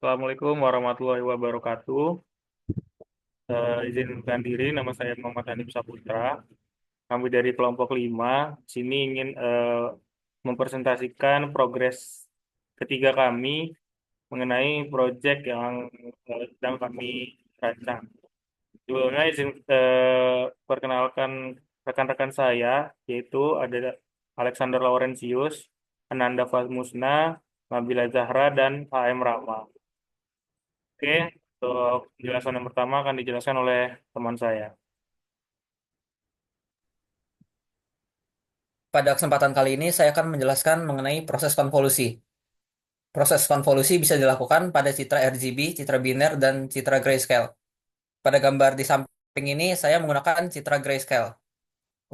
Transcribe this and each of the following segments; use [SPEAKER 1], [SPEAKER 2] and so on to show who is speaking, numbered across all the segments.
[SPEAKER 1] Assalamualaikum warahmatullahi wabarakatuh. Izinkan diri, nama saya Muhammad Hanif Saputra. Kami dari kelompok 5, sini ingin mempresentasikan progres ketiga kami mengenai proyek yang sedang kami rancang. Sebelumnya izin perkenalkan rekan-rekan saya, yaitu ada Alexander Laurentius, Ananda Fatmusna, Nabila Zahra, dan HM Rama. Oke, untuk penjelasan yang pertama akan dijelaskan oleh teman saya.
[SPEAKER 2] Pada kesempatan kali ini saya akan menjelaskan mengenai proses konvolusi. Proses konvolusi bisa dilakukan pada citra RGB, citra biner, dan citra grayscale. Pada gambar di samping ini saya menggunakan citra grayscale.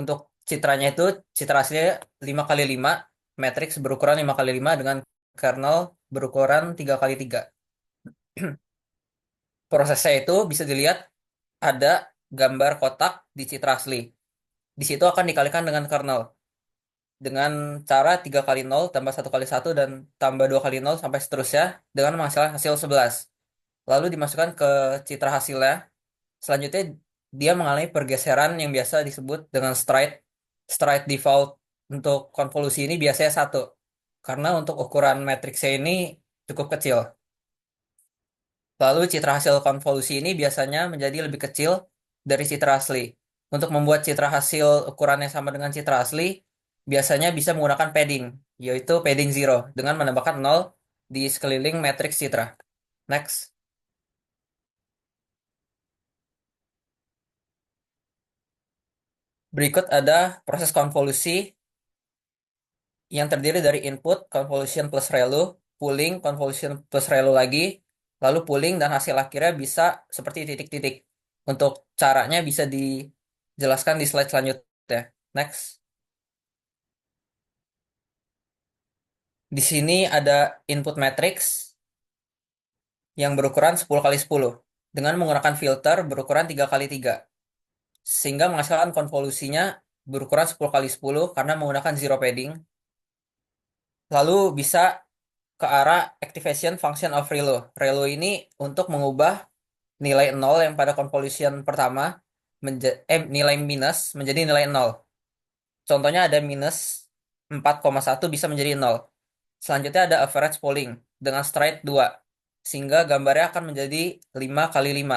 [SPEAKER 2] Untuk citranya itu citra aslinya 5x5 matriks berukuran 5x5 dengan kernel berukuran 3x3. Prosesnya itu bisa dilihat ada gambar kotak di citra asli. Di situ akan dikalikan dengan kernel, dengan cara 3 kali nol tambah 1 kali 1 dan tambah 2 kali nol sampai seterusnya dengan menghasilkan hasil 11. Lalu dimasukkan ke citra hasilnya. Selanjutnya dia mengalami pergeseran yang biasa disebut dengan stride. Stride default untuk konvolusi ini biasanya 1. Karena untuk ukuran matriksnya ini cukup kecil. Lalu citra hasil konvolusi ini biasanya menjadi lebih kecil dari citra asli. Untuk membuat citra hasil ukurannya sama dengan citra asli, biasanya bisa menggunakan padding, yaitu padding zero, dengan menambahkan 0 di sekeliling matriks citra. Next. Berikut ada proses konvolusi yang terdiri dari input, convolution plus ReLU, pooling, convolution plus ReLU lagi, lalu pooling dan hasil akhirnya bisa seperti titik-titik. Untuk caranya bisa dijelaskan di slide selanjutnya. Next. Di sini ada input matrix yang berukuran 10x10 dengan menggunakan filter berukuran 3x3 sehingga menghasilkan konvolusinya berukuran 10x10 karena menggunakan zero padding. Lalu bisa ke arah activation function of ReLU. ReLU ini untuk mengubah nilai 0 yang pada convolution pertama nilai minus menjadi nilai 0. Contohnya ada minus 4,1 bisa menjadi 0. Selanjutnya ada average polling dengan stride 2 sehingga gambarnya akan menjadi 5x5.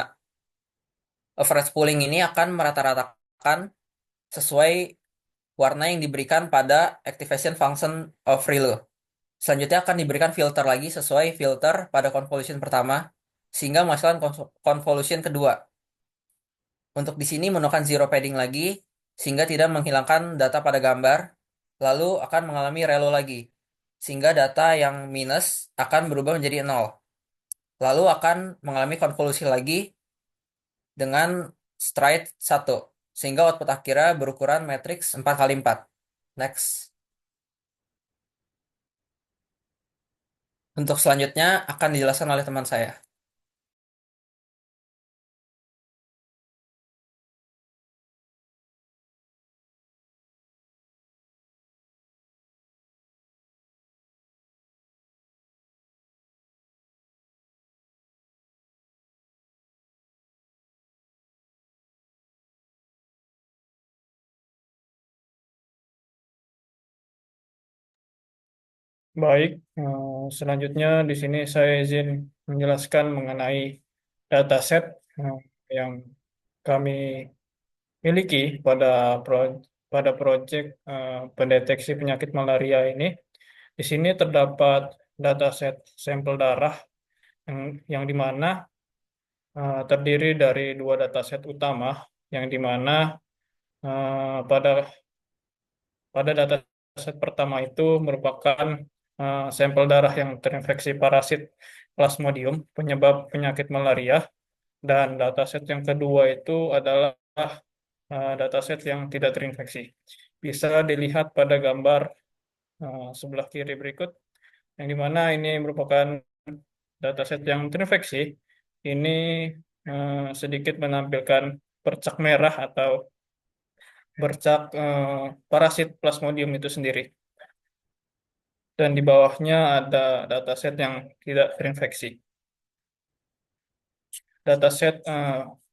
[SPEAKER 2] Average polling ini akan merata-ratakan sesuai warna yang diberikan pada activation function of ReLU. Selanjutnya akan diberikan filter lagi sesuai filter pada convolution pertama sehingga menghasilkan convolution kedua. Untuk di sini menggunakan zero padding lagi sehingga tidak menghilangkan data pada gambar, lalu akan mengalami relo lagi sehingga data yang minus akan berubah menjadi nol. Lalu akan mengalami konvolusi lagi dengan stride 1 sehingga output akhirnya berukuran matriks 4x4. Next. Untuk selanjutnya akan dijelaskan oleh teman saya.
[SPEAKER 1] Baik, selanjutnya di sini saya izin menjelaskan mengenai dataset eh, yang kami miliki pada proyek pendeteksi penyakit malaria ini. Di sini terdapat dataset sampel darah yang di mana terdiri dari dua dataset utama, yang di mana pada dataset pertama itu merupakan sampel darah yang terinfeksi parasit Plasmodium penyebab penyakit malaria, dan dataset yang kedua itu adalah dataset yang tidak terinfeksi. Bisa dilihat pada gambar sebelah kiri berikut, yang di mana ini merupakan dataset yang terinfeksi. Ini sedikit menampilkan bercak merah atau bercak parasit Plasmodium itu sendiri. Dan di bawahnya ada dataset yang tidak terinfeksi. dataset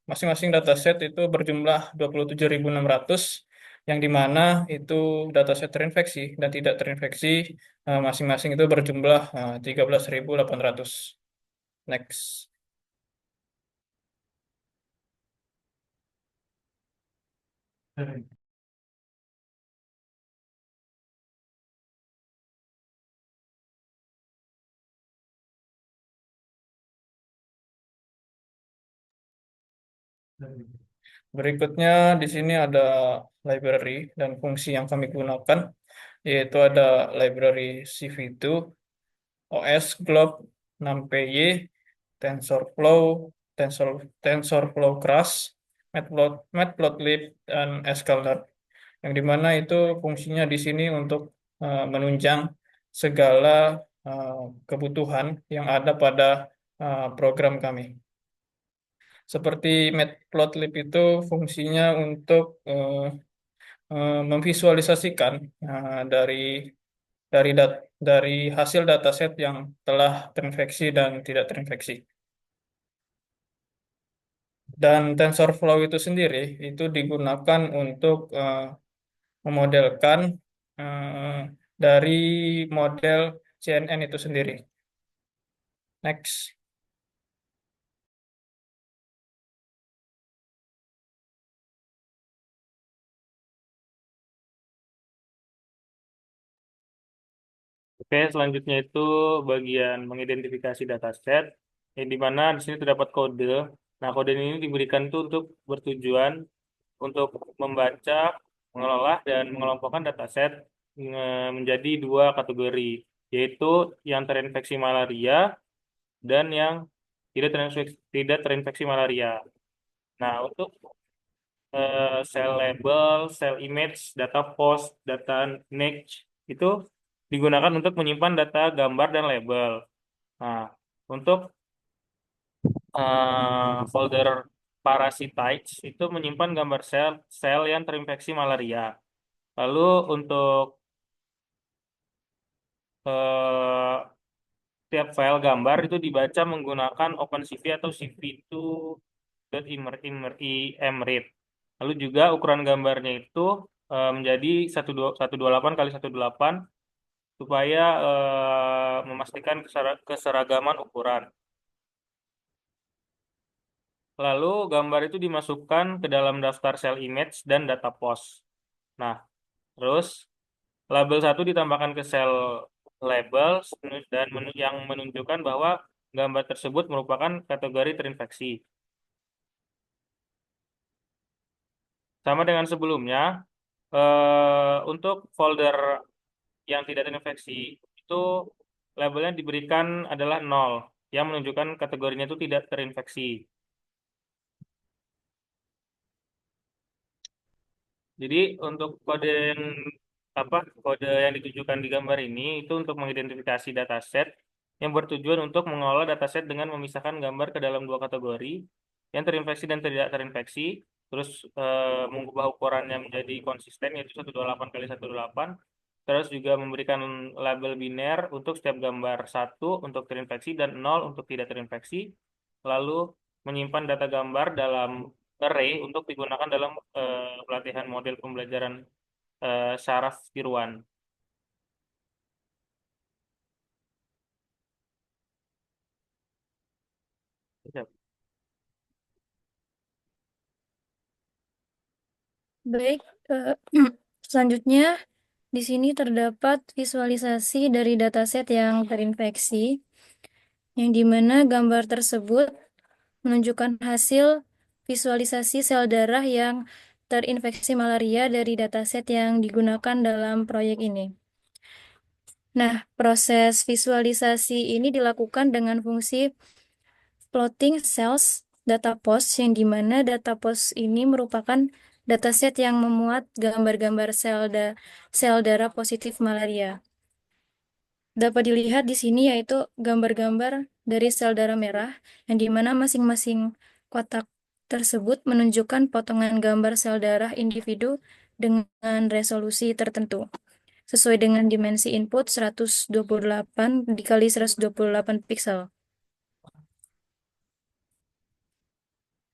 [SPEAKER 1] masing-masing dataset itu berjumlah 27.600 yang dimana itu dataset terinfeksi dan tidak terinfeksi masing-masing itu berjumlah 13.800. Next. Berikutnya di sini ada library dan fungsi yang kami gunakan, yaitu ada library CV2, OS, Glob, NumPy, TensorFlow, Tensor, TensorFlow Crush, Matplotlib, dan Scala. Yang dimana itu fungsinya di sini untuk menunjang segala eh, kebutuhan yang ada pada program kami. Seperti Matplotlib itu fungsinya untuk memvisualisasikan dari dari hasil dataset yang telah terinfeksi dan tidak terinfeksi. Dan TensorFlow itu sendiri itu digunakan untuk memodelkan dari model CNN itu sendiri. Next.
[SPEAKER 3] Oke, selanjutnya itu bagian mengidentifikasi dataset, yang di mana di sini terdapat kode. Nah, kode ini diberikan itu untuk bertujuan untuk membaca, mengelola, dan mengelompokkan dataset menjadi dua kategori, yaitu yang terinfeksi malaria dan yang tidak terinfeksi malaria. Nah, untuk cell label, cell image, data post, data niche itu digunakan untuk menyimpan data gambar dan label. Nah, untuk folder parasitides itu menyimpan gambar sel yang terinfeksi malaria. Lalu untuk eh, tiap file gambar itu dibaca menggunakan OpenCV atau CV2.imread. Lalu juga ukuran gambarnya itu menjadi 128 kali 128 supaya memastikan keseragaman ukuran. Lalu gambar itu dimasukkan ke dalam daftar cell image dan data post. Nah, terus label satu ditambahkan ke sel label dan yang menunjukkan bahwa gambar tersebut merupakan kategori terinfeksi. Sama dengan sebelumnya, untuk folder yang tidak terinfeksi itu labelnya diberikan adalah 0, yang menunjukkan kategorinya itu tidak terinfeksi. Jadi untuk kode yang ditujukan di gambar ini itu untuk mengidentifikasi dataset yang bertujuan untuk mengolah dataset dengan memisahkan gambar ke dalam dua kategori, yang terinfeksi dan tidak terinfeksi, terus mengubah ukurannya menjadi konsisten yaitu 128 kali 128, terus juga memberikan label biner untuk setiap gambar, satu untuk terinfeksi dan 0 untuk tidak terinfeksi, lalu menyimpan data gambar dalam array untuk digunakan dalam pelatihan model pembelajaran saraf tiruan. Siap.
[SPEAKER 4] Baik, selanjutnya di sini terdapat visualisasi dari dataset yang terinfeksi, yang dimana gambar tersebut menunjukkan hasil visualisasi sel darah yang terinfeksi malaria dari dataset yang digunakan dalam proyek ini. Nah, proses visualisasi ini dilakukan dengan fungsi plotting cells data post, yang dimana data post ini merupakan dataset yang memuat gambar-gambar sel darah positif malaria. Dapat dilihat di sini yaitu gambar-gambar dari sel darah merah, yang dimana masing-masing kotak tersebut menunjukkan potongan gambar sel darah individu dengan resolusi tertentu, sesuai dengan dimensi input 128 dikali 128 pixel.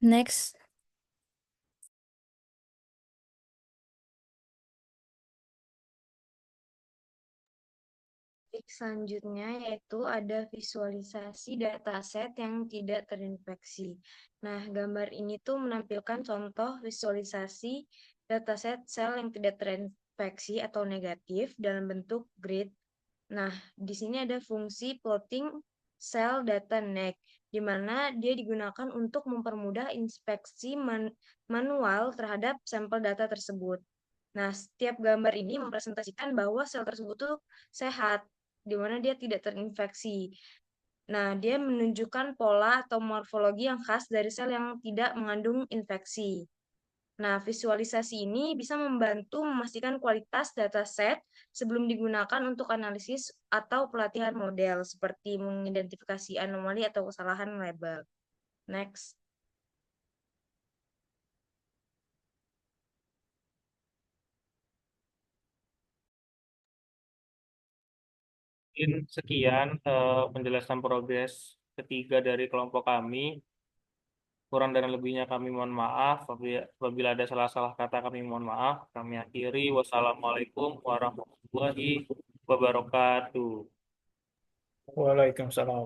[SPEAKER 4] Next. Selanjutnya yaitu ada visualisasi dataset yang tidak terinfeksi. Nah, gambar ini tuh menampilkan contoh visualisasi dataset sel yang tidak terinfeksi atau negatif dalam bentuk grid. Nah, di sini ada fungsi plotting cell data neck, di mana dia digunakan untuk mempermudah inspeksi manual terhadap sampel data tersebut. Nah, setiap gambar ini mempresentasikan bahwa sel tersebut tuh sehat, di mana dia tidak terinfeksi. Nah, dia menunjukkan pola atau morfologi yang khas dari sel yang tidak mengandung infeksi. Nah, visualisasi ini bisa membantu memastikan kualitas dataset sebelum digunakan untuk analisis atau pelatihan model, seperti mengidentifikasi anomali atau kesalahan label. Next.
[SPEAKER 3] Mungkin sekian penjelasan progres ketiga dari kelompok kami. Kurang dan lebihnya kami mohon maaf. Apabila ada salah-salah kata kami mohon maaf. Kami akhiri. Wassalamualaikum warahmatullahi wabarakatuh.
[SPEAKER 1] Waalaikumsalam.